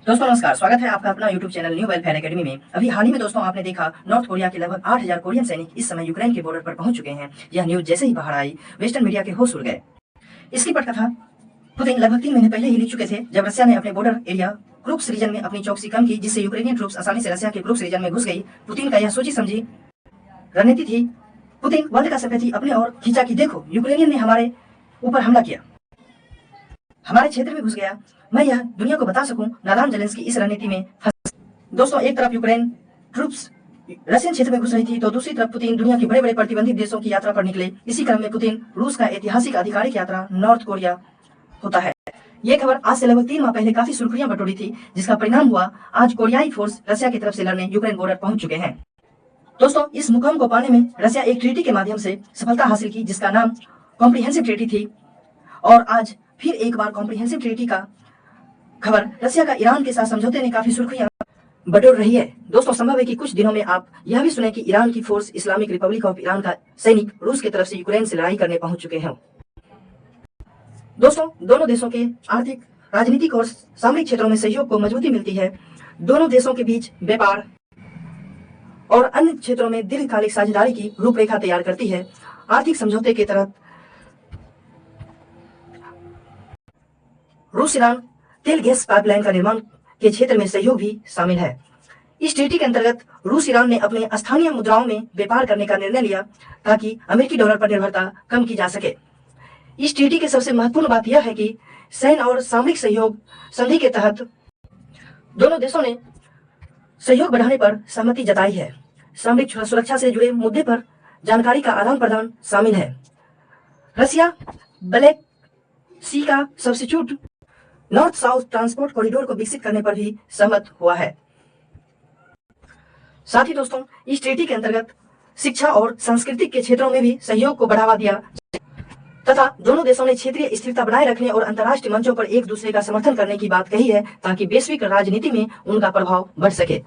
दोस्तों नमस्कार, स्वागत है आपका अपना YouTube channel new welfare academy में। अभी हाल ही में दोस्तों आपने देखा नॉर्थ कोरिया के लगभग 8000 कोरियन सैनिक इस समय यूक्रेन के बॉर्डर पर पहुंच चुके हैं। यह न्यूज जैसे ही बाहर आई, वेस्टर्न मीडिया के होश उड़ गए। इसकी पटकथा पुतिन लगभग 3 महीने पहले ही लिख चुके थे, जब रशिया ने अपने बॉर्डर एरिया क्रुक्स रीजन में अपनी चौकसी कम की, जिससे यूक्रेनियन ट्रूप्स आसानी से रशिया के क्रुक्स रीजन में घुस गई। पुतिन का यह सोची समझी रणनीति थी। पुतिन वर्ल्ड का सिंपैथी अपने ओर खींचा कि देखो, यूक्रेनियन ने हमारे ऊपर हमला किया, हमारे क्षेत्र में घुस गया, मैं यह दुनिया को बता सकूं नादान जेलेंस्की इस रणनीति में फंस। दोस्तों, एक तरफ यूक्रेन ट्रूप्स रशियन क्षेत्र में घुस रही थी, तो दूसरी तरफ पुतिन दुनिया के बड़े बड़े प्रतिबंधित देशों की यात्रा पर निकले। इसी क्रम में पुतिन रूस का ऐतिहासिक आधिकारिक यात्रा नॉर्थ कोरिया होता है। ये खबर आज से लगभग 3 माह पहले काफी सुर्खियां बटोरी थी, जिसका परिणाम हुआ आज कोरियाई फोर्स रशिया की तरफ से लड़ने यूक्रेन बॉर्डर पहुंच चुके हैं। दोस्तों, इस मुकाम को पाने में रशिया एक ट्रीटी के माध्यम से सफलता हासिल की, जिसका नाम कॉम्प्रिहेंसिव ट्रीटी थी। और आज फिर एक बार कॉम्प्रिहेंसिव ट्रीटी का खबर रशिया का ईरान के साथ समझौते ने काफी सुर्खियां बटोर रही है। दोस्तों, संभव है कि कुछ दिनों में आप यह भी सुने कि ईरान की force Islamic Republic of Iran का सैनिक रूस की तरफ से यूक्रेन से लड़ाई करने पहुंच चुके हैं। दोस्तों, दोनों देशों के आर्थिक, राजनीतिक और सामरिक क्षेत्रों में सहयोग को मजबूती मिलती है। दोनों देशों के बीच व्यापार और अन्य क्षेत्रों में दीर्घकालिक साझेदारी की रूपरेखा तैयार करती है। आर्थिक समझौते के तहत रूस ईरान तेल गैस पाइपलाइन का निर्माण के क्षेत्र में सहयोग भी शामिल है। इस ट्रीटी के अंतर्गत रूस ईरान ने अपने स्थानीय मुद्राओं में व्यापार करने का निर्णय लिया, ताकि अमेरिकी डॉलर पर निर्भरता कम की जा सके। इस ट्रीटी की सबसे महत्वपूर्ण बात यह है कि सैन्य और सामरिक सहयोग संधि के तहत दोनों देशों ने सहयोग बढ़ाने पर सहमति जताई है। सामरिक सुरक्षा से जुड़े मुद्दे पर जानकारी का आदान प्रदान शामिल है। रशिया ब्लैक सी का substitute north south transport corridor को विकसित करने पर भी सहमत हुआ है। साथ ही दोस्तों, इस ट्रीटी के अंतर्गत शिक्षा और सांस्कृतिक के क्षेत्रों में भी सहयोग को बढ़ावा दिया तथा दोनों देशों ने क्षेत्रीय स्थिरता बनाए रखने और अंतर्राष्ट्रीय मंचों पर एक दूसरे का समर्थन करने की बात कही है, ताकि वैश्विक राजनीति में उनका प्रभाव बढ़ सके।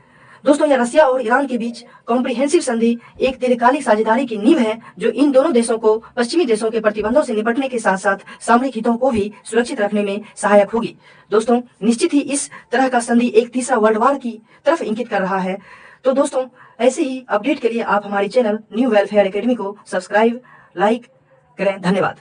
दोस्तों, यह रशिया और ईरान के बीच कॉम्प्रिहेंसिव संधि एक दीर्घकालिक साझेदारी की नींव है, जो इन दोनों देशों को पश्चिमी देशों के प्रतिबंधों से निपटने के साथ साथ सामरिक हितों को भी सुरक्षित रखने में सहायक होगी। दोस्तों, निश्चित ही इस तरह का संधि एक तीसरा वर्ल्ड वार की तरफ इंगित कर रहा है। तो दोस्तों, ऐसे ही अपडेट के लिए आप हमारे चैनल न्यू वेलफेयर एकेडमी को सब्सक्राइब, लाइक करें। धन्यवाद।